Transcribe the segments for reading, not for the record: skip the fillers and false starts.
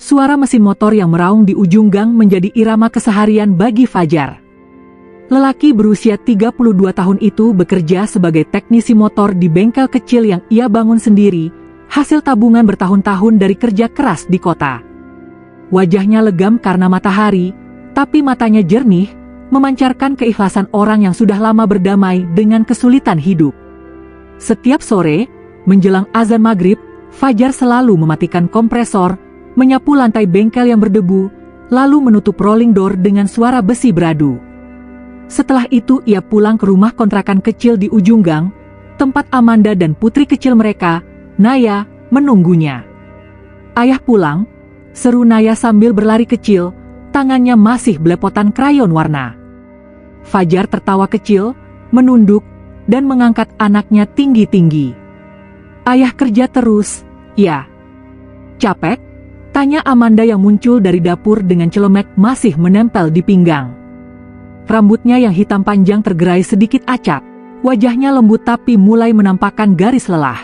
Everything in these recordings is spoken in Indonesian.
Suara mesin motor yang meraung di ujung gang menjadi irama keseharian bagi Fajar. Lelaki berusia 32 tahun itu bekerja sebagai teknisi motor di bengkel kecil yang ia bangun sendiri, hasil tabungan bertahun-tahun dari kerja keras di kota. Wajahnya legam karena matahari, tapi matanya jernih, memancarkan keikhlasan orang yang sudah lama berdamai dengan kesulitan hidup. Setiap sore, menjelang azan maghrib, Fajar selalu mematikan kompresor, menyapu lantai bengkel yang berdebu, lalu menutup rolling door dengan suara besi beradu. Setelah itu ia pulang ke rumah kontrakan kecil di ujung gang, tempat Amanda dan putri kecil mereka, Naya, menunggunya. "Ayah pulang," seru Naya sambil berlari kecil, tangannya masih belepotan krayon warna. Fajar tertawa kecil, menunduk, dan mengangkat anaknya tinggi-tinggi. "Ayah kerja terus, ya?" "Capek?" tanya Amanda yang muncul dari dapur dengan celemek masih menempel di pinggang. Rambutnya yang hitam panjang tergerai sedikit acak, wajahnya lembut tapi mulai menampakkan garis lelah.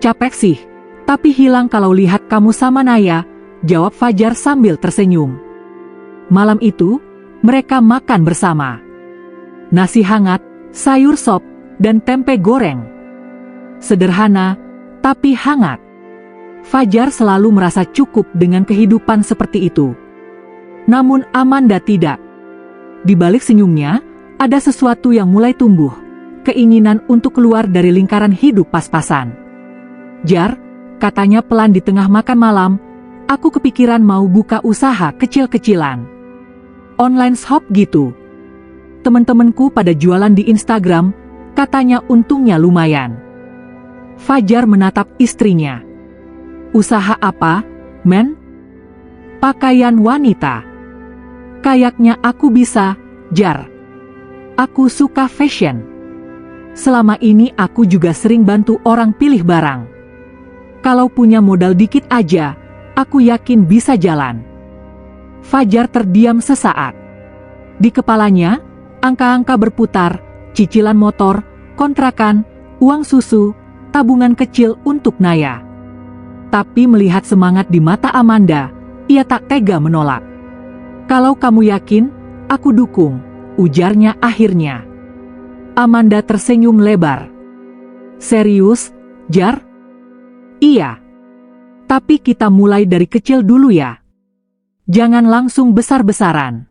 "Capek sih, tapi hilang kalau lihat kamu sama Naya," jawab Fajar sambil tersenyum. Malam itu, mereka makan bersama. Nasi hangat, sayur sop, dan tempe goreng. Sederhana, tapi hangat. Fajar selalu merasa cukup dengan kehidupan seperti itu. Namun Amanda tidak. Di balik senyumnya, ada sesuatu yang mulai tumbuh, keinginan untuk keluar dari lingkaran hidup pas-pasan. "Jar," katanya pelan di tengah makan malam, "aku kepikiran mau buka usaha kecil-kecilan. Online shop gitu. Temen-temenku pada jualan di Instagram, katanya untungnya lumayan." Fajar menatap istrinya. "Usaha apa, men?" "Pakaian wanita." "Kayaknya aku bisa, Jar. Aku suka fashion. Selama ini aku juga sering bantu orang pilih barang. Kalau punya modal dikit aja, aku yakin bisa jalan." Fajar terdiam sesaat. Di kepalanya, angka-angka berputar, cicilan motor, kontrakan, uang susu, tabungan kecil untuk Naya. Tapi melihat semangat di mata Amanda, ia tak tega menolak. "Kalau kamu yakin, aku dukung," ujarnya akhirnya. Amanda tersenyum lebar. "Serius, Jar?" "Iya. Tapi kita mulai dari kecil dulu ya. Jangan langsung besar-besaran."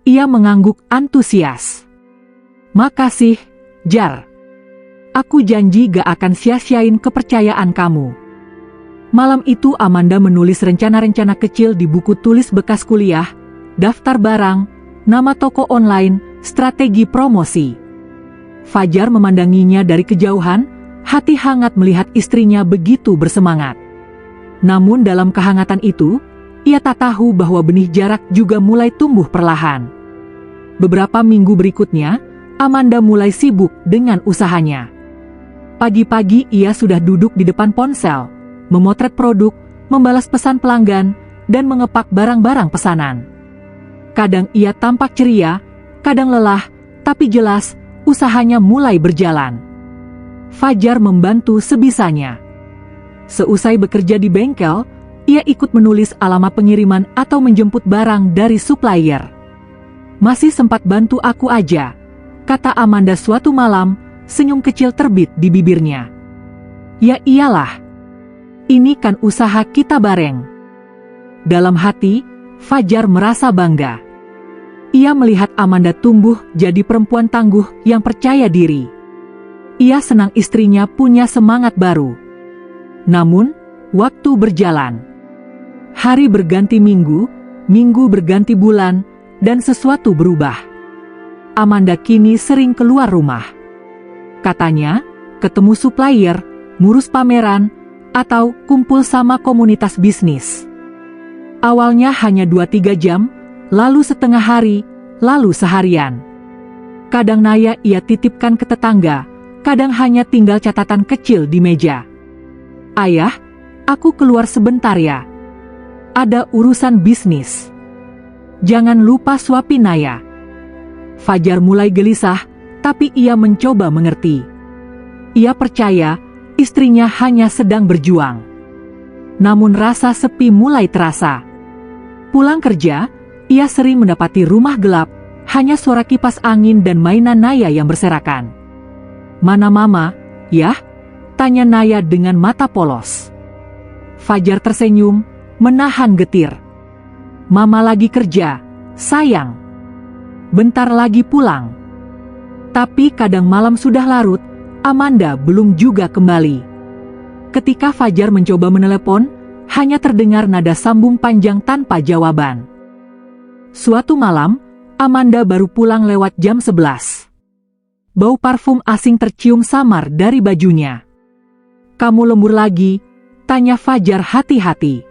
Ia mengangguk antusias. "Makasih, Jar. Aku janji gak akan sia-siain kepercayaan kamu." Malam itu Amanda menulis rencana-rencana kecil di buku tulis bekas kuliah, daftar barang, nama toko online, strategi promosi. Fajar memandanginya dari kejauhan, hati hangat melihat istrinya begitu bersemangat. Namun dalam kehangatan itu, ia tak tahu bahwa benih jarak juga mulai tumbuh perlahan. Beberapa minggu berikutnya, Amanda mulai sibuk dengan usahanya. Pagi-pagi ia sudah duduk di depan ponsel, memotret produk, membalas pesan pelanggan, dan mengepak barang-barang pesanan. Kadang ia tampak ceria, kadang lelah, tapi jelas, usahanya mulai berjalan. Fajar membantu sebisanya. Seusai bekerja di bengkel, ia ikut menulis alamat pengiriman atau menjemput barang dari supplier. "Masih sempat bantu aku aja," kata Amanda suatu malam, senyum kecil terbit di bibirnya. "Ya iyalah. Ini kan usaha kita bareng." Dalam hati, Fajar merasa bangga. Ia melihat Amanda tumbuh jadi perempuan tangguh yang percaya diri. Ia senang istrinya punya semangat baru. Namun, waktu berjalan. Hari berganti minggu, minggu berganti bulan, dan sesuatu berubah. Amanda kini sering keluar rumah. Katanya, ketemu supplier, ngurus pameran, atau kumpul sama komunitas bisnis. Awalnya hanya 2-3 jam, lalu setengah hari, lalu seharian. Kadang Naya ia titipkan ke tetangga, kadang hanya tinggal catatan kecil di meja. "Ayah, aku keluar sebentar ya. Ada urusan bisnis. Jangan lupa suapin Naya." Fajar mulai gelisah, tapi ia mencoba mengerti. Ia percaya, istrinya hanya sedang berjuang. namun rasa sepi mulai terasa. Pulang kerja, ia sering mendapati rumah gelap, hanya suara kipas angin dan mainan Naya yang berserakan. "Mana Mama, ya?" tanya Naya dengan mata polos. Fajar tersenyum, menahan getir. "Mama lagi kerja, sayang. Bentar lagi pulang." Tapi kadang malam sudah larut, Amanda belum juga kembali. Ketika Fajar mencoba menelepon, hanya terdengar nada sambung panjang tanpa jawaban. Suatu malam, Amanda baru pulang lewat jam 11. Bau parfum asing tercium samar dari bajunya. "Kamu lembur lagi?" tanya Fajar hati-hati.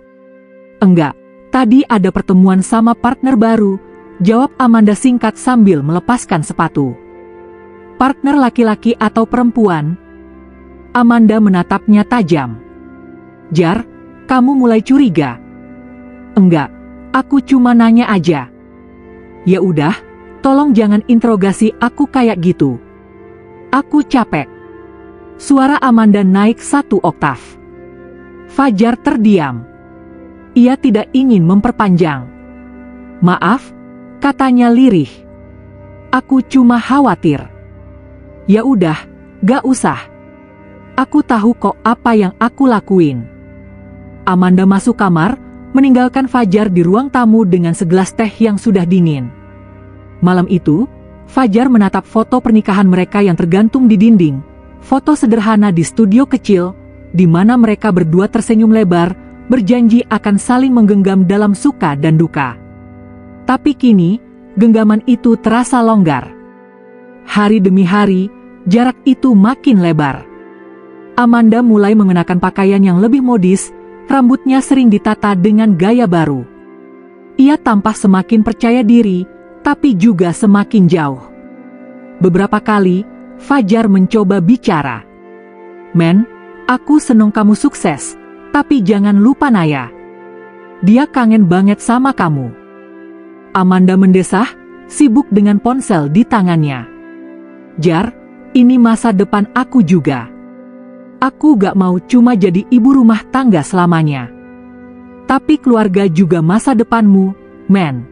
"Enggak, tadi ada pertemuan sama partner baru," jawab Amanda singkat sambil melepaskan sepatu. "Partner laki-laki atau perempuan?" Amanda menatapnya tajam. "Jar, kamu mulai curiga?" "Enggak, aku cuma nanya aja." "Ya udah, tolong jangan interogasi aku kayak gitu. Aku capek." Suara Amanda naik 1 oktav. Fajar terdiam. Ia tidak ingin memperpanjang. "Maaf," katanya lirih. "Aku cuma khawatir." "Ya udah, gak usah. Aku tahu kok apa yang aku lakuin." Amanda masuk kamar, meninggalkan Fajar di ruang tamu dengan segelas teh yang sudah dingin. Malam itu, Fajar menatap foto pernikahan mereka yang tergantung di dinding, foto sederhana di studio kecil, di mana mereka berdua tersenyum lebar, berjanji akan saling menggenggam dalam suka dan duka. Tapi kini, genggaman itu terasa longgar. Hari demi hari, jarak itu makin lebar. Amanda mulai mengenakan pakaian yang lebih modis, rambutnya sering ditata dengan gaya baru. Ia tampak semakin percaya diri, tapi juga semakin jauh. Beberapa kali, Fajar mencoba bicara. "Men, aku seneng kamu sukses, tapi jangan lupa Naya. Dia kangen banget sama kamu." Amanda mendesah, sibuk dengan ponsel di tangannya. "Jar, ini masa depan aku juga. Aku gak mau cuma jadi ibu rumah tangga selamanya. Tapi keluarga juga masa depanmu, men."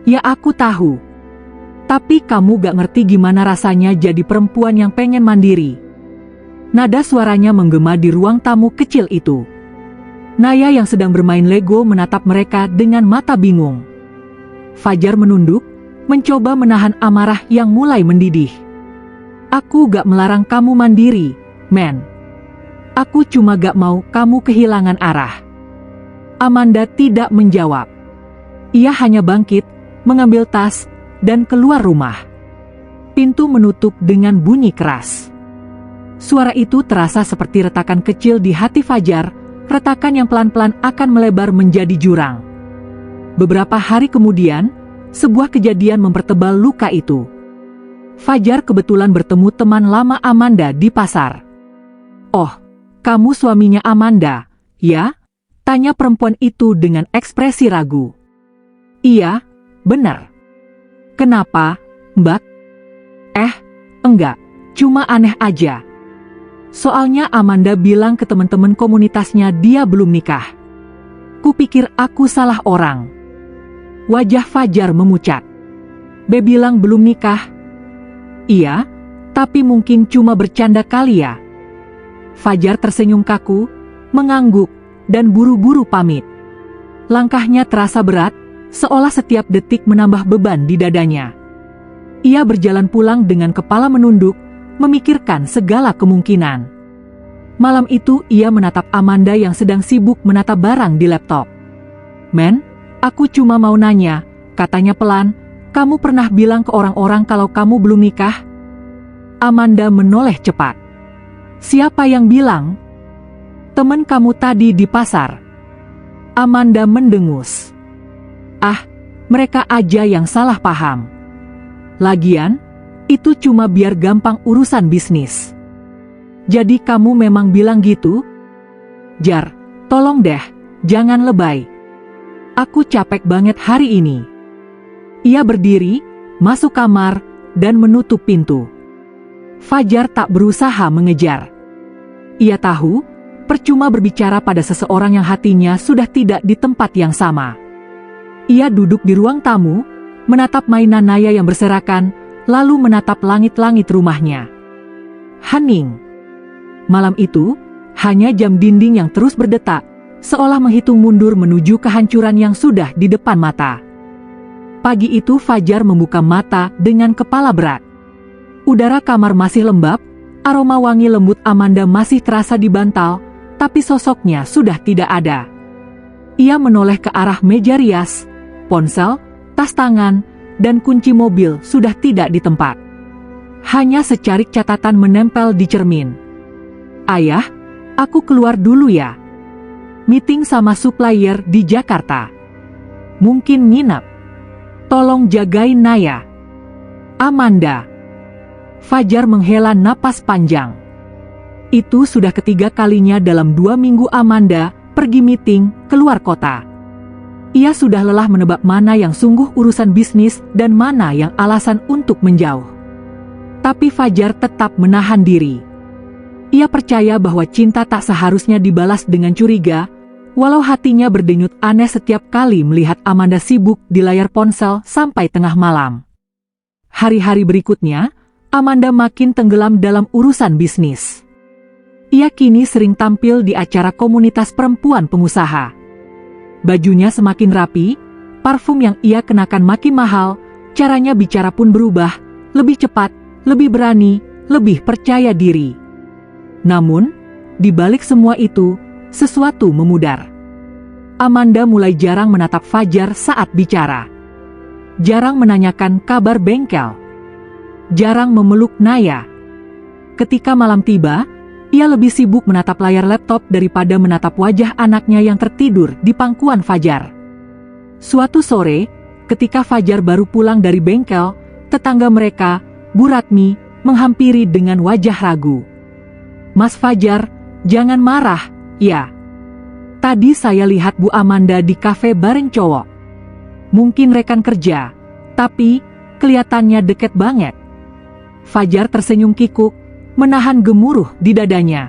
"Ya aku tahu. Tapi kamu gak ngerti gimana rasanya jadi perempuan yang pengen mandiri." Nada suaranya menggema di ruang tamu kecil itu. Naya yang sedang bermain Lego menatap mereka dengan mata bingung. Fajar menunduk, mencoba menahan amarah yang mulai mendidih. "Aku gak melarang kamu mandiri, men. Aku cuma gak mau kamu kehilangan arah." Amanda tidak menjawab. Ia hanya bangkit, mengambil tas, dan keluar rumah. Pintu menutup dengan bunyi keras. Suara itu terasa seperti retakan kecil di hati Fajar, retakan yang pelan-pelan akan melebar menjadi jurang. Beberapa hari kemudian, sebuah kejadian mempertebal luka itu. Fajar kebetulan bertemu teman lama Amanda di pasar. "Oh, kamu suaminya Amanda, ya?" tanya perempuan itu dengan ekspresi ragu. "Iya, benar." "Kenapa, Mbak?" Enggak, cuma aneh aja. Soalnya Amanda bilang ke teman-teman komunitasnya dia belum nikah. Kupikir aku salah orang." Wajah Fajar memucat. "Be bilang belum nikah?" "Iya, tapi mungkin cuma bercanda kali ya." Fajar tersenyum kaku, mengangguk, dan buru-buru pamit. Langkahnya terasa berat, seolah setiap detik menambah beban di dadanya. Ia berjalan pulang dengan kepala menunduk, memikirkan segala kemungkinan. Malam itu ia menatap Amanda yang sedang sibuk menata barang di laptop. "Men, aku cuma mau nanya," katanya pelan, "kamu pernah bilang ke orang-orang kalau kamu belum nikah?" Amanda menoleh cepat. "Siapa yang bilang?" "Temen kamu tadi di pasar." Amanda mendengus. "Ah, mereka aja yang salah paham. Lagian, itu cuma biar gampang urusan bisnis." "Jadi kamu memang bilang gitu?" "Jar, tolong deh, jangan lebay. Aku capek banget hari ini." Ia berdiri, masuk kamar, dan menutup pintu. Fajar tak berusaha mengejar. Ia tahu, Percuma berbicara pada seseorang yang hatinya sudah tidak di tempat yang sama. Ia duduk di ruang tamu, menatap mainan Naya yang berserakan, lalu menatap langit-langit rumahnya. Hening. Malam itu, hanya jam dinding yang terus berdetak, seolah menghitung mundur menuju kehancuran yang sudah di depan mata. Pagi itu Fajar membuka mata dengan kepala berat. Udara kamar masih lembab, aroma wangi lembut Amanda masih terasa di bantal, tapi sosoknya sudah tidak ada. Ia menoleh ke arah meja rias, ponsel, tas tangan, dan kunci mobil sudah tidak di tempat. Hanya secarik catatan menempel di cermin. Ayah, aku keluar dulu ya. Meeting sama supplier di Jakarta. Mungkin nginep. Tolong jagain Naya. Amanda. Fajar menghela napas panjang. Itu sudah ketiga kalinya dalam 2 minggu Amanda pergi meeting keluar kota. Ia sudah lelah menebak mana yang sungguh urusan bisnis dan mana yang alasan untuk menjauh. Tapi Fajar tetap menahan diri. Ia percaya bahwa cinta tak seharusnya dibalas dengan curiga, walau hatinya berdenyut aneh setiap kali melihat Amanda sibuk di layar ponsel sampai tengah malam. Hari-hari berikutnya, Amanda makin tenggelam dalam urusan bisnis. Ia kini sering tampil di acara komunitas perempuan pengusaha. Bajunya semakin rapi, parfum yang ia kenakan makin mahal, caranya bicara pun berubah, lebih cepat, lebih berani, lebih percaya diri. Namun, di balik semua itu, sesuatu memudar. Amanda mulai jarang menatap Fajar saat bicara. Jarang menanyakan kabar bengkel. Jarang memeluk Naya. Ketika malam tiba, ia lebih sibuk menatap layar laptop daripada menatap wajah anaknya yang tertidur di pangkuan Fajar. Suatu sore, ketika Fajar baru pulang dari bengkel, tetangga mereka, Bu Ratmi, menghampiri dengan wajah ragu. Mas Fajar, jangan marah, ya. Tadi saya lihat Bu Amanda di kafe bareng cowok. Mungkin rekan kerja, tapi kelihatannya deket banget. Fajar tersenyum kikuk, menahan gemuruh di dadanya.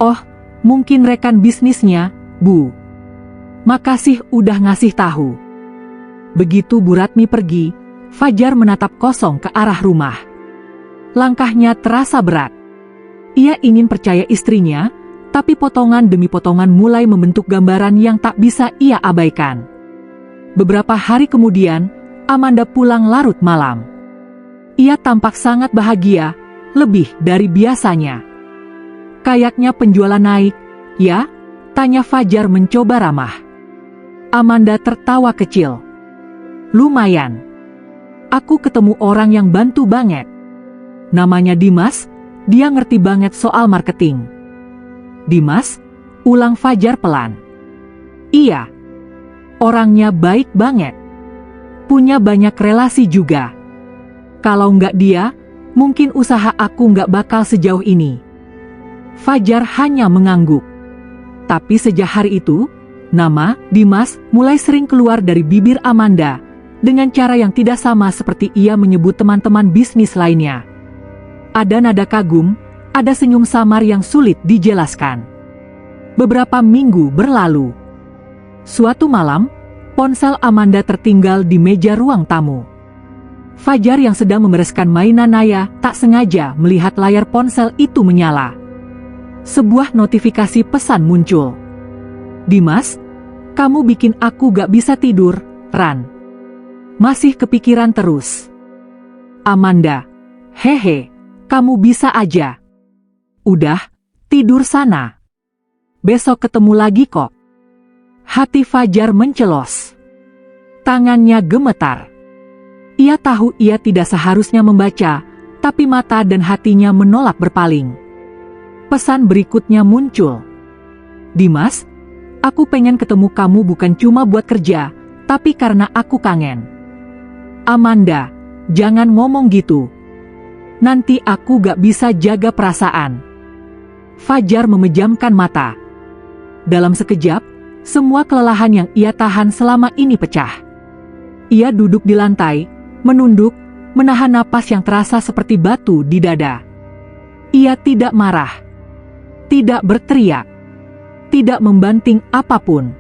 Oh, mungkin rekan bisnisnya, Bu. Makasih udah ngasih tahu. Begitu Bu Ratmi pergi, Fajar menatap kosong ke arah rumah. Langkahnya terasa berat. Ia ingin percaya istrinya, tapi potongan demi potongan mulai membentuk gambaran yang tak bisa ia abaikan. Beberapa hari kemudian, Amanda pulang larut malam. Ia tampak sangat bahagia, lebih dari biasanya. Kayaknya penjualan naik, ya? Tanya Fajar mencoba ramah. Amanda tertawa kecil. Lumayan. Aku ketemu orang yang bantu banget. Namanya Dimas, dia ngerti banget soal marketing. Dimas? Ulang Fajar pelan. Iya. Orangnya baik banget. Punya banyak relasi juga. Kalau nggak dia, mungkin usaha aku nggak bakal sejauh ini. Fajar hanya mengangguk. Tapi sejak hari itu, nama Dimas mulai sering keluar dari bibir Amanda, dengan cara yang tidak sama seperti ia menyebut teman-teman bisnis lainnya. Ada nada kagum, ada senyum samar yang sulit dijelaskan. Beberapa minggu berlalu. Suatu malam, ponsel Amanda tertinggal di meja ruang tamu. Fajar yang sedang membereskan mainan Naya tak sengaja melihat layar ponsel itu menyala. Sebuah notifikasi pesan muncul. Dimas, kamu bikin aku gak bisa tidur, Ran. Masih kepikiran terus. Amanda, hehe, kamu bisa aja. Udah, tidur sana. Besok ketemu lagi kok. Hati Fajar mencelos. Tangannya gemetar. Ia tahu ia tidak seharusnya membaca, tapi mata dan hatinya menolak berpaling. Pesan berikutnya muncul. Dimas, aku pengen ketemu kamu bukan cuma buat kerja, tapi karena aku kangen. Amanda, jangan ngomong gitu. Nanti aku gak bisa jaga perasaan. Fajar memejamkan mata. Dalam sekejap, semua kelelahan yang ia tahan selama ini pecah. Ia duduk di lantai, menunduk, menahan napas yang terasa seperti batu di dada. Ia tidak marah. Tidak berteriak. tidak membanting apapun.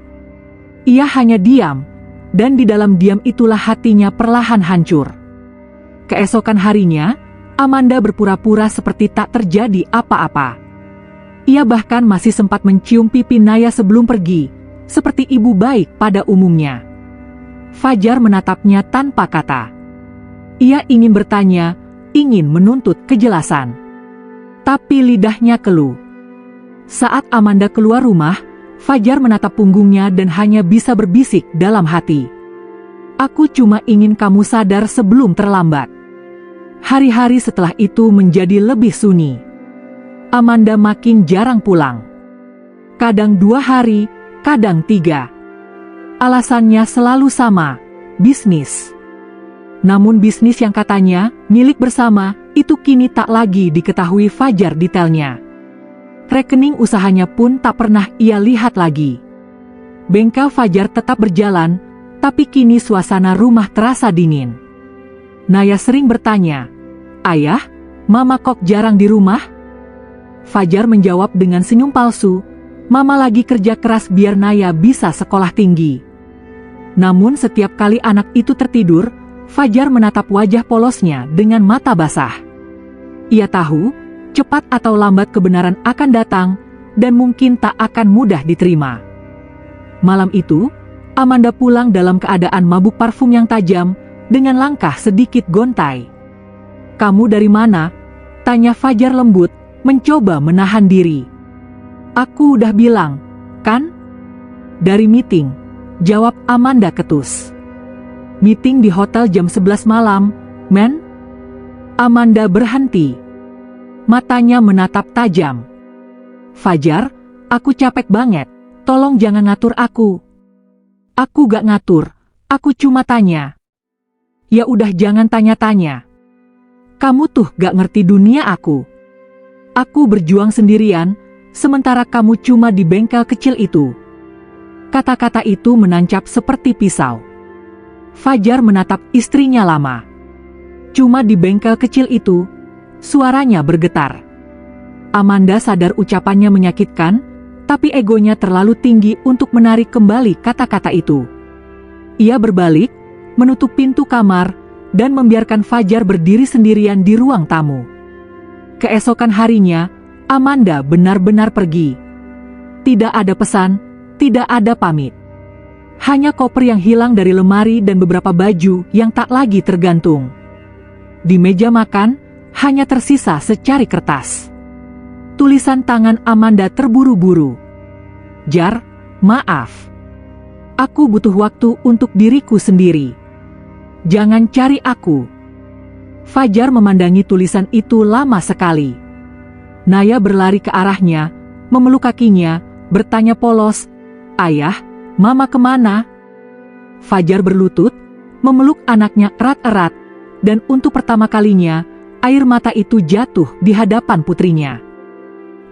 Ia hanya diam, dan di dalam diam itulah hatinya perlahan hancur. Keesokan harinya, Amanda berpura-pura seperti tak terjadi apa-apa. Ia bahkan masih sempat mencium pipi Naya sebelum pergi, seperti ibu baik pada umumnya. Fajar menatapnya tanpa kata. Ia ingin bertanya, ingin menuntut kejelasan. Tapi lidahnya keluh. Saat Amanda keluar rumah, Fajar menatap punggungnya dan hanya bisa berbisik dalam hati. Aku cuma ingin kamu sadar sebelum terlambat. Hari-hari setelah itu menjadi lebih sunyi. Amanda makin jarang pulang. Kadang 2 hari, kadang 3. Alasannya selalu sama, bisnis. Namun bisnis yang katanya milik bersama itu kini tak lagi diketahui Fajar detailnya. Rekening usahanya pun tak pernah ia lihat lagi. Bengkel Fajar tetap berjalan, tapi kini suasana rumah terasa dingin. Naya sering bertanya, "Ayah, Mama kok jarang di rumah?" Fajar menjawab dengan senyum palsu, "Mama lagi kerja keras biar Naya bisa sekolah tinggi." Namun setiap kali anak itu tertidur, Fajar menatap wajah polosnya dengan mata basah. Ia tahu, cepat atau lambat kebenaran akan datang, dan mungkin tak akan mudah diterima. Malam itu, Amanda pulang dalam keadaan mabuk parfum yang tajam, dengan langkah sedikit gontai. "Kamu dari mana?" tanya Fajar lembut, mencoba menahan diri. "Aku udah bilang, kan?" "Dari meeting," jawab Amanda ketus. "Meeting di hotel jam 11 malam, men?" Amanda berhenti. Matanya menatap tajam. "Fajar, aku capek banget, tolong jangan ngatur aku." "Aku gak ngatur, aku cuma tanya." "Ya udah jangan tanya-tanya. Kamu tuh gak ngerti dunia aku. Aku berjuang sendirian, sementara kamu cuma di bengkel kecil itu." Kata-kata itu menancap seperti pisau. Fajar menatap istrinya lama. Cuma di bengkel kecil itu, suaranya bergetar. Amanda sadar ucapannya menyakitkan, tapi egonya terlalu tinggi untuk menarik kembali kata-kata itu. Ia berbalik, menutup pintu kamar, dan membiarkan Fajar berdiri sendirian di ruang tamu. Keesokan harinya, Amanda benar-benar pergi. Tidak ada pesan, tidak ada pamit. Hanya koper yang hilang dari lemari dan beberapa baju yang tak lagi tergantung. Di meja makan, hanya tersisa secari kertas. Tulisan tangan Amanda terburu-buru. "Jar, maaf. Aku butuh waktu untuk diriku sendiri. Jangan cari aku." Fajar memandangi tulisan itu lama sekali. Naya berlari ke arahnya, memeluk kakinya, bertanya polos, "Ayah, Mama kemana?" Fajar berlutut, memeluk anaknya erat-erat, dan untuk pertama kalinya, air mata itu jatuh di hadapan putrinya.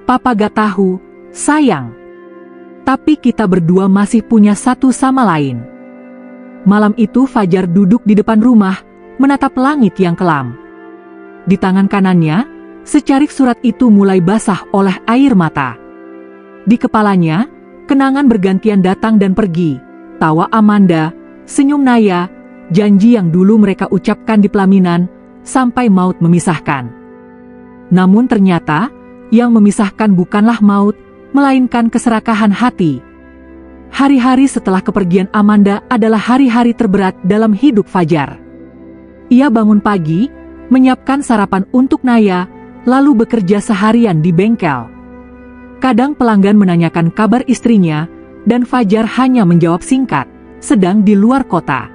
"Papa gak tahu, sayang. Tapi kita berdua masih punya satu sama lain." Malam itu Fajar duduk di depan rumah, menatap langit yang kelam. Di tangan kanannya, secarik surat itu mulai basah oleh air mata. Di kepalanya, kenangan bergantian datang dan pergi, tawa Amanda, senyum Naya, janji yang dulu mereka ucapkan di pelaminan, sampai maut memisahkan. Namun ternyata, yang memisahkan bukanlah maut, melainkan keserakahan hati. Hari-hari setelah kepergian Amanda adalah hari-hari terberat dalam hidup Fajar. Ia bangun pagi, menyiapkan sarapan untuk Naya, lalu bekerja seharian di bengkel. Kadang pelanggan menanyakan kabar istrinya, dan Fajar hanya menjawab singkat, sedang di luar kota.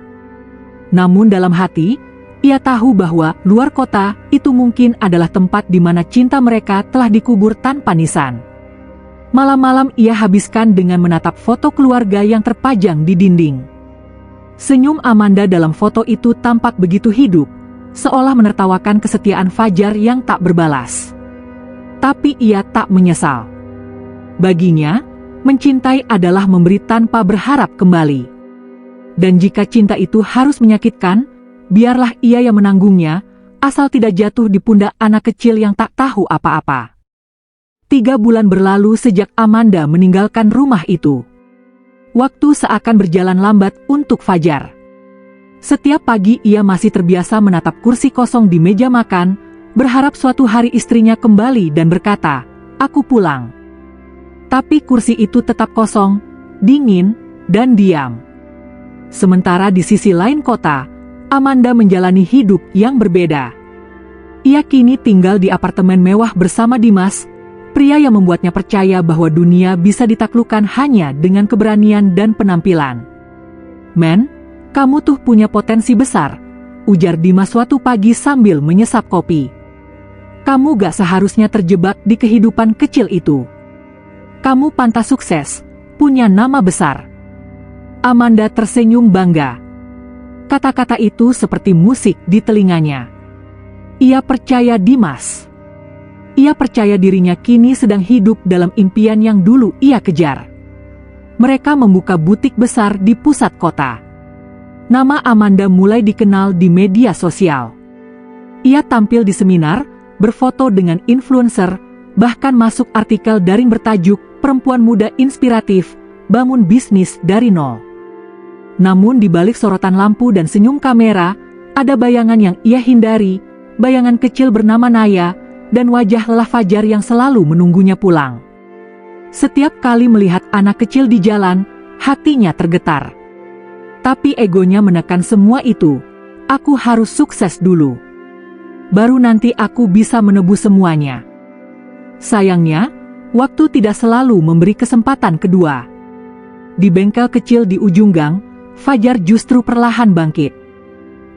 Namun dalam hati, ia tahu bahwa luar kota itu mungkin adalah tempat di mana cinta mereka telah dikubur tanpa nisan. Malam-malam ia habiskan dengan menatap foto keluarga yang terpajang di dinding. Senyum Amanda dalam foto itu tampak begitu hidup, seolah menertawakan kesetiaan Fajar yang tak berbalas. Tapi ia tak menyesal. Baginya, mencintai adalah memberi tanpa berharap kembali. Dan jika cinta itu harus menyakitkan, biarlah ia yang menanggungnya, asal tidak jatuh di pundak anak kecil yang tak tahu apa-apa. 3 bulan berlalu sejak Amanda meninggalkan rumah itu. Waktu seakan berjalan lambat untuk Fajar. Setiap pagi ia masih terbiasa menatap kursi kosong di meja makan, berharap suatu hari istrinya kembali dan berkata, "Aku pulang." Tapi kursi itu tetap kosong, dingin, dan diam. Sementara di sisi lain kota, Amanda menjalani hidup yang berbeda. Ia kini tinggal di apartemen mewah bersama Dimas, pria yang membuatnya percaya bahwa dunia bisa ditaklukkan hanya dengan keberanian dan penampilan. "Men, kamu tuh punya potensi besar," ujar Dimas suatu pagi sambil menyesap kopi. "Kamu gak seharusnya terjebak di kehidupan kecil itu. Kamu pantas sukses, punya nama besar." Amanda tersenyum bangga. Kata-kata itu seperti musik di telinganya. Ia percaya Dimas. Ia percaya dirinya kini sedang hidup dalam impian yang dulu ia kejar. Mereka membuka butik besar di pusat kota. Nama Amanda mulai dikenal di media sosial. Ia tampil di seminar, berfoto dengan influencer, bahkan masuk artikel daring bertajuk "Perempuan Muda Inspiratif, Bangun Bisnis dari Nol". Namun di balik sorotan lampu dan senyum kamera, ada bayangan yang ia hindari, bayangan kecil bernama Naya, dan wajah lelah Fajar yang selalu menunggunya pulang. Setiap kali melihat anak kecil di jalan, hatinya tergetar. Tapi egonya menekan semua itu. "Aku harus sukses dulu. Baru nanti aku bisa menebus semuanya." Sayangnya, waktu tidak selalu memberi kesempatan kedua. Di bengkel kecil di ujung gang, Fajar justru perlahan bangkit.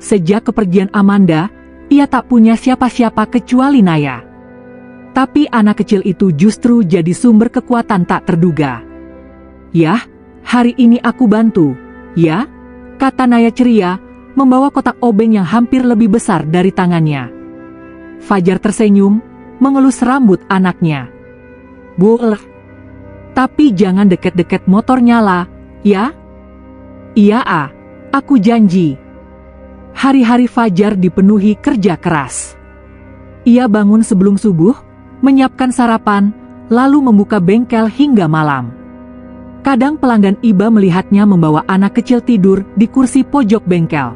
Sejak kepergian Amanda, ia tak punya siapa-siapa kecuali Naya. Tapi anak kecil itu justru jadi sumber kekuatan tak terduga. "Yah, hari ini aku bantu, ya?" kata Naya ceria, membawa kotak obeng yang hampir lebih besar dari tangannya. Fajar tersenyum, mengelus rambut anaknya. "Boleh. Tapi jangan deket-deket motor nyala, ya?" "Iya, aku janji." Hari-hari Fajar dipenuhi kerja keras. Ia bangun sebelum subuh, menyiapkan sarapan, lalu membuka bengkel hingga malam. Kadang pelanggan iba melihatnya membawa anak kecil tidur di kursi pojok bengkel.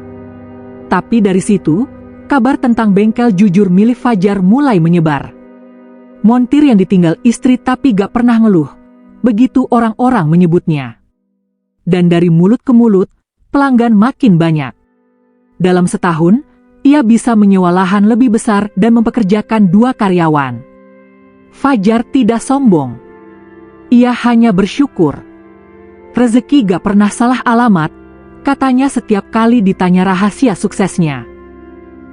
Tapi dari situ, kabar tentang bengkel jujur milik Fajar mulai menyebar. Montir yang ditinggal istri tapi gak pernah ngeluh, begitu orang-orang menyebutnya. Dan dari mulut ke mulut, pelanggan makin banyak. Dalam setahun, ia bisa menyewa lahan lebih besar dan mempekerjakan 2 karyawan. Fajar tidak sombong. Ia hanya bersyukur. Rezeki gak pernah salah alamat, katanya setiap kali ditanya rahasia suksesnya.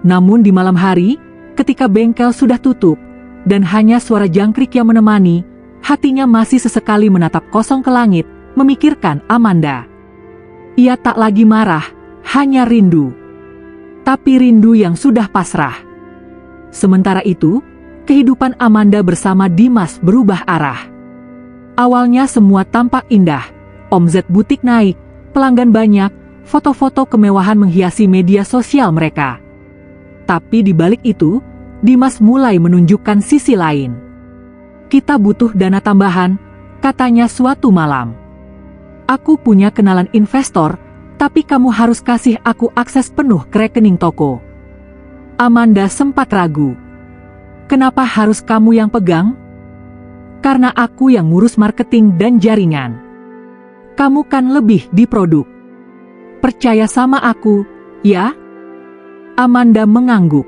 Namun di malam hari, ketika bengkel sudah tutup, dan hanya suara jangkrik yang menemani, hatinya masih sesekali menatap kosong ke langit, memikirkan Amanda. Ia tak lagi marah, hanya rindu. Tapi rindu yang sudah pasrah. Sementara itu, kehidupan Amanda bersama Dimas berubah arah. Awalnya semua tampak indah, omzet butik naik, pelanggan banyak, foto-foto kemewahan menghiasi media sosial mereka. Tapi di balik itu, Dimas mulai menunjukkan sisi lain. "Kita butuh dana tambahan," katanya suatu malam. "Aku punya kenalan investor, tapi kamu harus kasih aku akses penuh ke rekening toko." Amanda sempat ragu. "Kenapa harus kamu yang pegang?" "Karena aku yang ngurus marketing dan jaringan. Kamu kan lebih di produk. Percaya sama aku, ya?" Amanda mengangguk.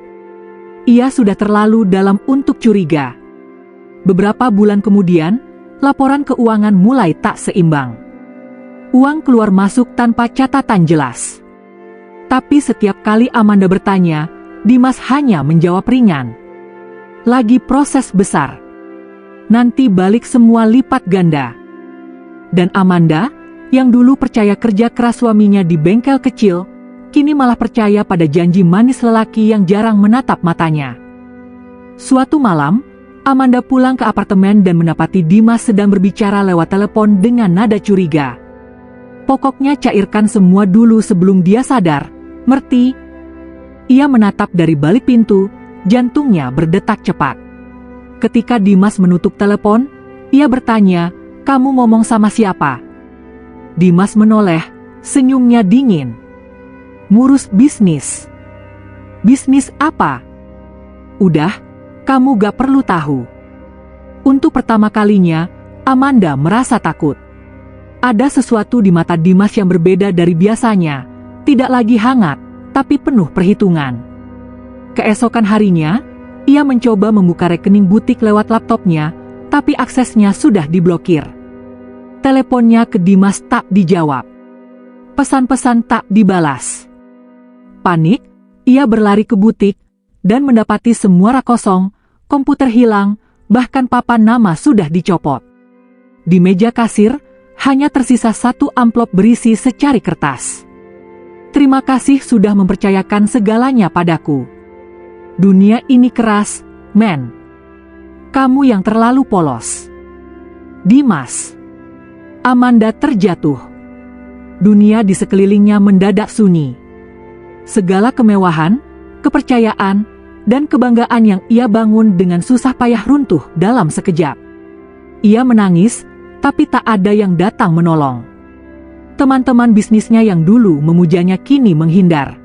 Ia sudah terlalu dalam untuk curiga. Beberapa bulan kemudian, laporan keuangan mulai tak seimbang. Uang keluar masuk tanpa catatan jelas. Tapi setiap kali Amanda bertanya, Dimas hanya menjawab ringan. "Lagi proses besar. Nanti balik semua lipat ganda." Dan Amanda, yang dulu percaya kerja keras suaminya di bengkel kecil, kini malah percaya pada janji manis lelaki yang jarang menatap matanya. Suatu malam, Amanda pulang ke apartemen dan mendapati Dimas sedang berbicara lewat telepon dengan nada curiga. Pokoknya cairkan semua dulu sebelum dia sadar, "Merti?" Ia menatap dari balik pintu, jantungnya berdetak cepat. Ketika Dimas menutup telepon, ia bertanya, "Kamu ngomong sama siapa?" Dimas menoleh, senyumnya dingin. "Ngurus bisnis." "Bisnis apa?" "Udah, kamu gak perlu tahu." Untuk pertama kalinya, Amanda merasa takut. Ada sesuatu di mata Dimas yang berbeda dari biasanya, tidak lagi hangat, tapi penuh perhitungan. Keesokan harinya, ia mencoba membuka rekening butik lewat laptopnya, tapi aksesnya sudah diblokir. Teleponnya ke Dimas tak dijawab. Pesan-pesan tak dibalas. Panik, ia berlari ke butik, dan mendapati semua rak kosong, komputer hilang, bahkan papan nama sudah dicopot. Di meja kasir, hanya tersisa satu amplop berisi secari kertas. "Terima kasih sudah mempercayakan segalanya padaku. Dunia ini keras, men. Kamu yang terlalu polos." Dimas. Amanda terjatuh. Dunia di sekelilingnya mendadak sunyi. Segala kemewahan, kepercayaan, dan kebanggaan yang ia bangun dengan susah payah runtuh dalam sekejap. Ia menangis, tapi tak ada yang datang menolong. Teman-teman bisnisnya yang dulu memujanya kini menghindar.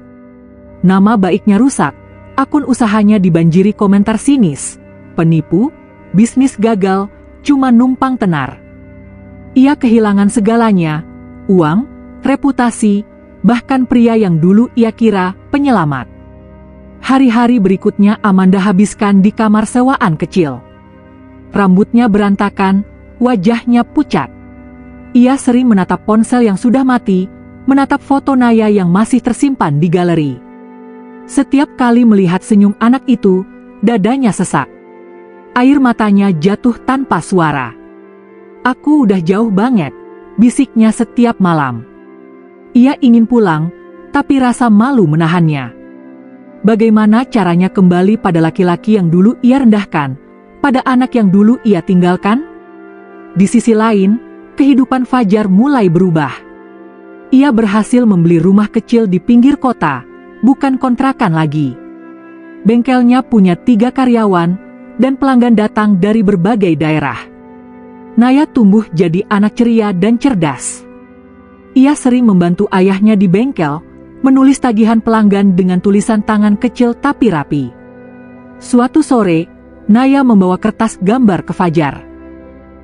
Nama baiknya rusak, akun usahanya dibanjiri komentar sinis. Penipu, bisnis gagal, cuma numpang tenar. Ia kehilangan segalanya, uang, reputasi, bahkan pria yang dulu ia kira penyelamat. Hari-hari berikutnya Amanda habiskan di kamar sewaan kecil. Rambutnya berantakan, wajahnya pucat. Ia sering menatap ponsel yang sudah mati, menatap foto Naya yang masih tersimpan di galeri. Setiap kali melihat senyum anak itu, dadanya sesak. Air matanya jatuh tanpa suara. "Aku udah jauh banget," bisiknya setiap malam. Ia ingin pulang, tapi rasa malu menahannya. Bagaimana caranya kembali pada laki-laki yang dulu ia rendahkan, pada anak yang dulu ia tinggalkan? Di sisi lain, kehidupan Fajar mulai berubah. Ia berhasil membeli rumah kecil di pinggir kota, bukan kontrakan lagi. Bengkelnya punya 3 karyawan, dan pelanggan datang dari berbagai daerah. Naya tumbuh jadi anak ceria dan cerdas. Ia sering membantu ayahnya di bengkel, menulis tagihan pelanggan dengan tulisan tangan kecil tapi rapi. Suatu sore, Naya membawa kertas gambar ke Fajar.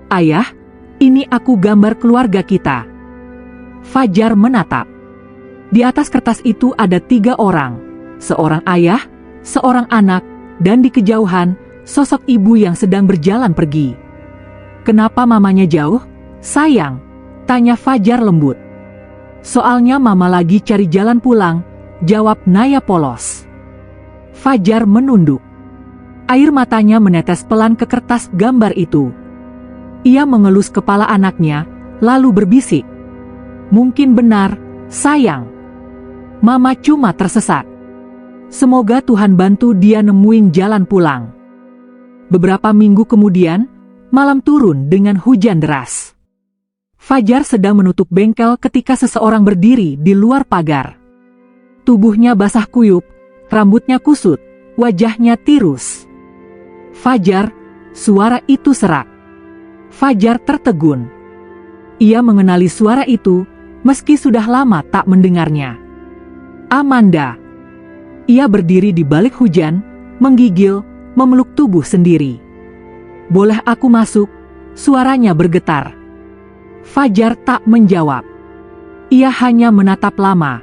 "Ayah, ini aku gambar keluarga kita." Fajar menatap. Di atas kertas itu ada 3 orang, seorang ayah, seorang anak, dan di kejauhan, sosok ibu yang sedang berjalan pergi. "Kenapa mamanya jauh, sayang?" tanya Fajar lembut. "Soalnya mama lagi cari jalan pulang," jawab Naya polos. Fajar menunduk. Air matanya menetes pelan ke kertas gambar itu. Ia mengelus kepala anaknya, lalu berbisik, "Mungkin benar, sayang. Mama cuma tersesat. Semoga Tuhan bantu dia nemuin jalan pulang." Beberapa minggu kemudian, malam turun dengan hujan deras. Fajar sedang menutup bengkel ketika seseorang berdiri di luar pagar. Tubuhnya basah kuyup, rambutnya kusut, wajahnya tirus. "Fajar," suara itu serak. Fajar tertegun. Ia mengenali suara itu, meski sudah lama tak mendengarnya. Amanda. Ia berdiri di balik hujan, menggigil, memeluk tubuh sendiri. "Boleh aku masuk?" suaranya bergetar. Fajar tak menjawab. Ia hanya menatap lama.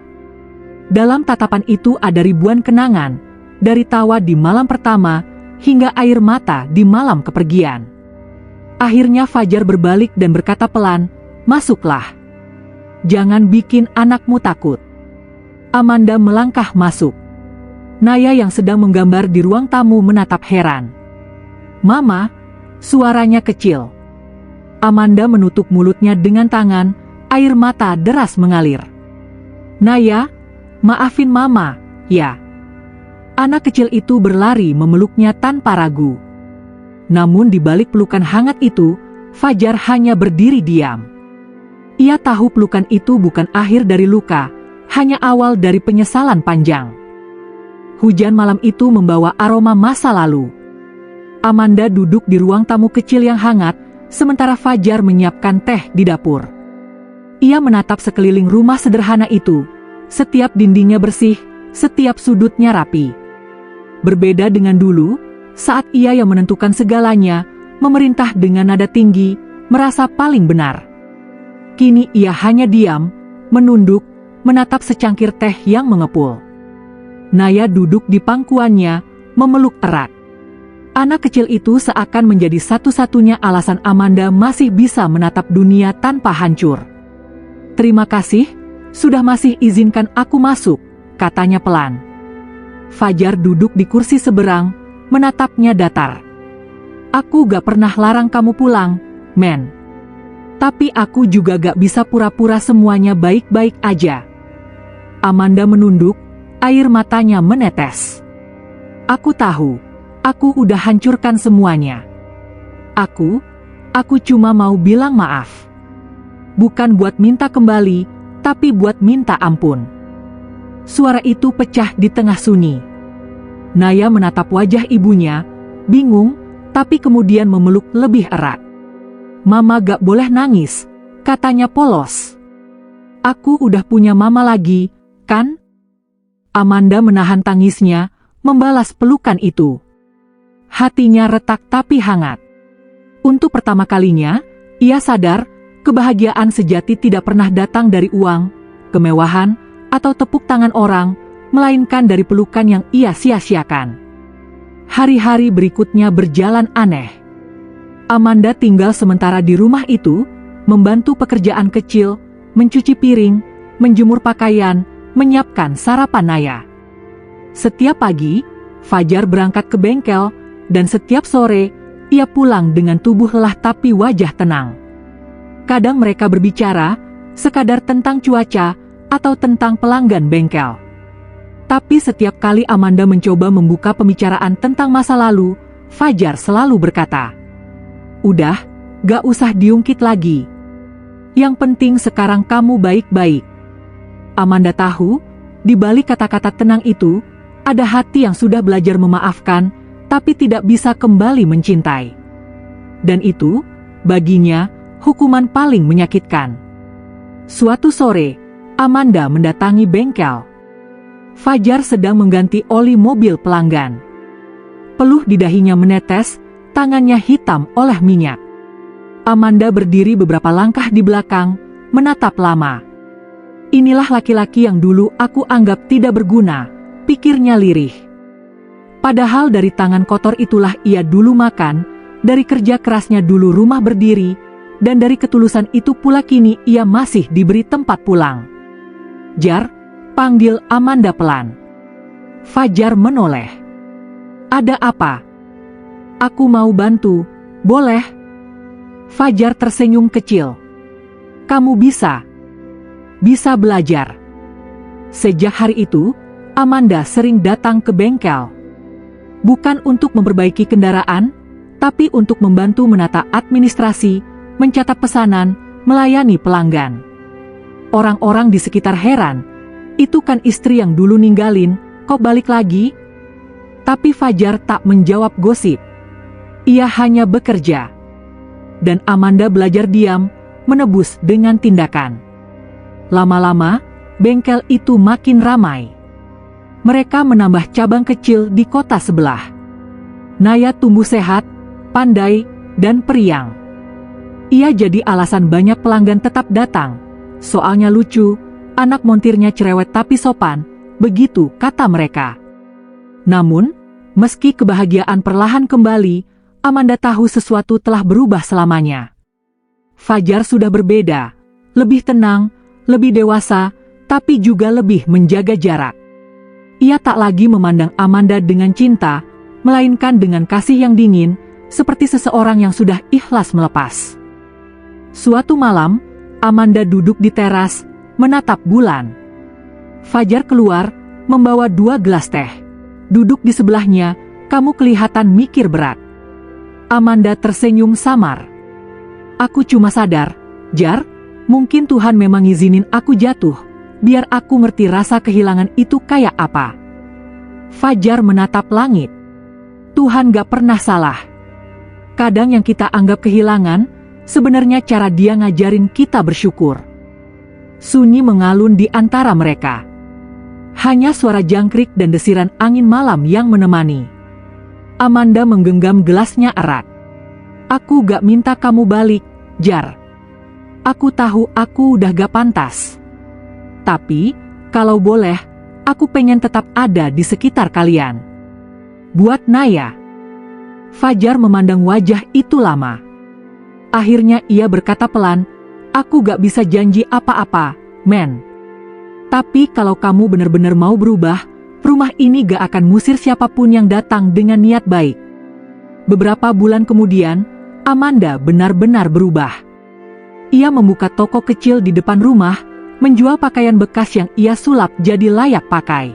Dalam tatapan itu ada ribuan kenangan, dari tawa di malam pertama, hingga air mata di malam kepergian. Akhirnya Fajar berbalik dan berkata pelan, "Masuklah. Jangan bikin anakmu takut." Amanda melangkah masuk. Naya yang sedang menggambar di ruang tamu menatap heran. "Mama," suaranya kecil. Amanda menutup mulutnya dengan tangan, air mata deras mengalir. "Naya, maafin Mama, ya." Anak kecil itu berlari memeluknya tanpa ragu. Namun di balik pelukan hangat itu, Fajar hanya berdiri diam. Ia tahu pelukan itu bukan akhir dari luka, hanya awal dari penyesalan panjang. Hujan malam itu membawa aroma masa lalu. Amanda duduk di ruang tamu kecil yang hangat, sementara Fajar menyiapkan teh di dapur. Ia menatap sekeliling rumah sederhana itu. Setiap dindingnya bersih, setiap sudutnya rapi. Berbeda dengan dulu, saat ia yang menentukan segalanya, memerintah dengan nada tinggi, merasa paling benar. Kini ia hanya diam, menunduk, menatap secangkir teh yang mengepul. Naya duduk di pangkuannya, memeluk erat. Anak kecil itu seakan menjadi satu-satunya alasan Amanda masih bisa menatap dunia tanpa hancur. "Terima kasih, sudah masih izinkan aku masuk," katanya pelan. Fajar duduk di kursi seberang, menatapnya datar. "Aku gak pernah larang kamu pulang, men. Tapi aku juga gak bisa pura-pura semuanya baik-baik aja." Amanda menunduk, air matanya menetes. "Aku tahu, aku udah hancurkan semuanya. Aku cuma mau bilang maaf. Bukan buat minta kembali, tapi buat minta ampun." Suara itu pecah di tengah sunyi. Naya menatap wajah ibunya, bingung, tapi kemudian memeluk lebih erat. "Mama gak boleh nangis," katanya polos. "Aku udah punya mama lagi, kan?" Amanda menahan tangisnya, membalas pelukan itu. Hatinya retak tapi hangat. Untuk pertama kalinya, ia sadar kebahagiaan sejati tidak pernah datang dari uang, kemewahan, atau tepuk tangan orang, melainkan dari pelukan yang ia sia-siakan. Hari-hari berikutnya berjalan aneh. Amanda tinggal sementara di rumah itu, membantu pekerjaan kecil, mencuci piring, menjemur pakaian, menyiapkan sarapan Naya. Setiap pagi, Fajar berangkat ke bengkel, dan setiap sore, ia pulang dengan tubuh lelah tapi wajah tenang. Kadang mereka berbicara, sekadar tentang cuaca, atau tentang pelanggan bengkel. Tapi setiap kali Amanda mencoba membuka pembicaraan tentang masa lalu, Fajar selalu berkata, "Udah, gak usah diungkit lagi. Yang penting sekarang kamu baik-baik." Amanda tahu, di balik kata-kata tenang itu, ada hati yang sudah belajar memaafkan, tapi tidak bisa kembali mencintai. Dan itu, baginya, hukuman paling menyakitkan. Suatu sore, Amanda mendatangi bengkel. Fajar sedang mengganti oli mobil pelanggan. Peluh di dahinya menetes, tangannya hitam oleh minyak. Amanda berdiri beberapa langkah di belakang, menatap lama. "Inilah laki-laki yang dulu aku anggap tidak berguna," pikirnya lirih. Padahal dari tangan kotor itulah ia dulu makan, dari kerja kerasnya dulu rumah berdiri, dan dari ketulusan itu pula kini ia masih diberi tempat pulang. "Jar," panggil Amanda pelan. Fajar menoleh. "Ada apa?" "Aku mau bantu, boleh?" Fajar tersenyum kecil. "Kamu bisa belajar." Sejak hari itu, Amanda sering datang ke bengkel. Bukan untuk memperbaiki kendaraan, tapi untuk membantu menata administrasi, mencatat pesanan, melayani pelanggan. Orang-orang di sekitar heran, "Itu kan istri yang dulu ninggalin, kok balik lagi?" Tapi Fajar tak menjawab gosip. Ia hanya bekerja. Dan Amanda belajar diam, menebus dengan tindakan. Lama-lama, bengkel itu makin ramai. Mereka menambah cabang kecil di kota sebelah. Naya tumbuh sehat, pandai, dan periang. Ia jadi alasan banyak pelanggan tetap datang. Soalnya lucu, anak montirnya cerewet tapi sopan, begitu kata mereka. Namun, meski kebahagiaan perlahan kembali, Amanda tahu sesuatu telah berubah selamanya. Fajar sudah berbeda, lebih tenang, lebih dewasa, tapi juga lebih menjaga jarak. Ia tak lagi memandang Amanda dengan cinta, melainkan dengan kasih yang dingin, seperti seseorang yang sudah ikhlas melepas. Suatu malam, Amanda duduk di teras, menatap bulan. Fajar keluar, membawa 2 gelas teh. Duduk di sebelahnya, "Kamu kelihatan mikir berat." Amanda tersenyum samar. "Aku cuma sadar, Jar, mungkin Tuhan memang ngizinin aku jatuh, biar aku ngerti rasa kehilangan itu kayak apa." Fajar menatap langit. "Tuhan gak pernah salah," Kadang yang kita anggap kehilangan, sebenarnya cara dia ngajarin kita bersyukur. Sunyi mengalun di antara mereka. Hanya suara jangkrik dan desiran angin malam yang menemani. Amanda menggenggam gelasnya erat. Aku gak minta kamu balik, Jar. Aku tahu aku udah gak pantas. Tapi, kalau boleh, aku pengen tetap ada di sekitar kalian. Buat Naya. Fajar memandang wajah itu lama. Akhirnya ia berkata pelan, aku gak bisa janji apa-apa, men. Tapi kalau kamu benar-benar mau berubah, rumah ini gak akan ngusir siapapun yang datang dengan niat baik. Beberapa bulan kemudian, Amanda benar-benar berubah. Ia membuka toko kecil di depan rumah, menjual pakaian bekas yang ia sulap jadi layak pakai.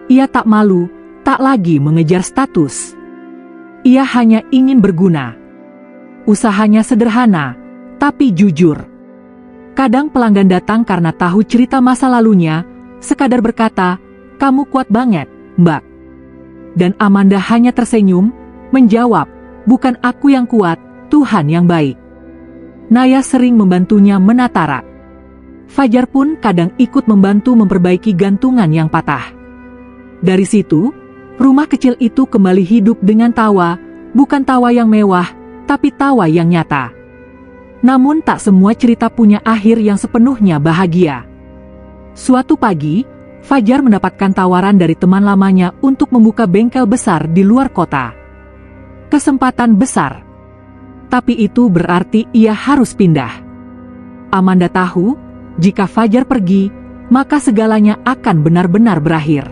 Ia tak malu, tak lagi mengejar status. Ia hanya ingin berguna. Usahanya sederhana, tapi jujur. Kadang pelanggan datang karena tahu cerita masa lalunya, sekadar berkata, kamu kuat banget, Mbak. Dan Amanda hanya tersenyum, menjawab, bukan aku yang kuat, Tuhan yang baik. Naya sering membantunya menata rak. Fajar pun kadang ikut membantu memperbaiki gantungan yang patah. Dari situ, rumah kecil itu kembali hidup dengan tawa, bukan tawa yang mewah, tapi tawa yang nyata. Namun tak semua cerita punya akhir yang sepenuhnya bahagia. Suatu pagi, Fajar mendapatkan tawaran dari teman lamanya untuk membuka bengkel besar di luar kota. Kesempatan besar. Tapi itu berarti ia harus pindah. Amanda tahu, jika Fajar pergi, maka segalanya akan benar-benar berakhir.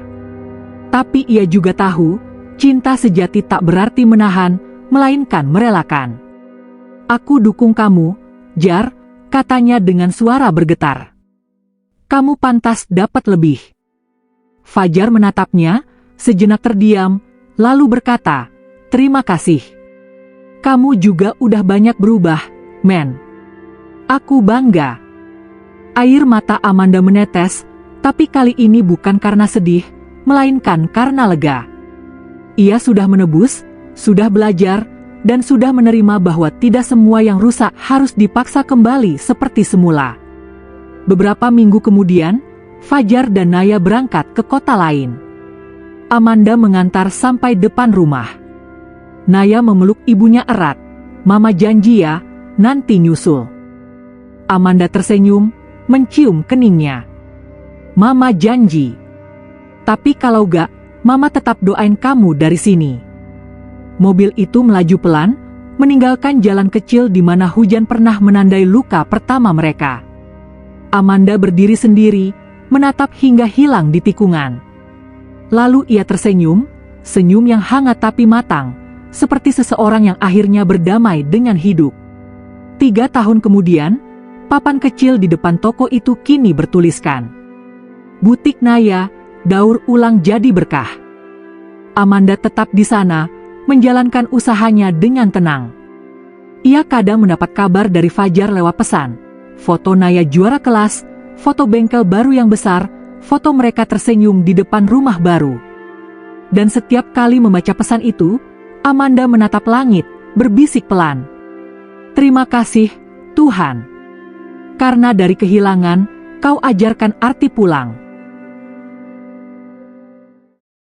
Tapi ia juga tahu, cinta sejati tak berarti menahan, melainkan merelakan. Aku dukung kamu, Jar, katanya dengan suara bergetar. Kamu pantas dapat lebih. Fajar menatapnya, sejenak terdiam, lalu berkata, terima kasih. Kamu juga udah banyak berubah, men. Aku bangga. Air mata Amanda menetes, tapi kali ini bukan karena sedih, melainkan karena lega. Ia sudah menebus, sudah belajar, dan sudah menerima bahwa tidak semua yang rusak harus dipaksa kembali seperti semula. Beberapa minggu kemudian, Fajar dan Naya berangkat ke kota lain. Amanda mengantar sampai depan rumah. Naya memeluk ibunya erat. Mama janji ya, nanti nyusul. Amanda tersenyum, mencium keningnya. Mama janji. Tapi kalau gak, Mama tetap doain kamu dari sini. Mobil itu melaju pelan, meninggalkan jalan kecil di mana hujan pernah menandai luka pertama mereka. Amanda berdiri sendiri, menatap hingga hilang di tikungan. Lalu ia tersenyum, senyum yang hangat tapi matang, seperti seseorang yang akhirnya berdamai dengan hidup. 3 tahun kemudian, papan kecil di depan toko itu kini bertuliskan, Butik Naya, daur ulang jadi berkah. Amanda tetap di sana, menjalankan usahanya dengan tenang. Ia kadang mendapat kabar dari Fajar lewat pesan, foto Naya juara kelas, foto bengkel baru yang besar, foto mereka tersenyum di depan rumah baru. Dan setiap kali membaca pesan itu, Amanda menatap langit, berbisik pelan. Terima kasih, Tuhan. Karena dari kehilangan, kau ajarkan arti pulang.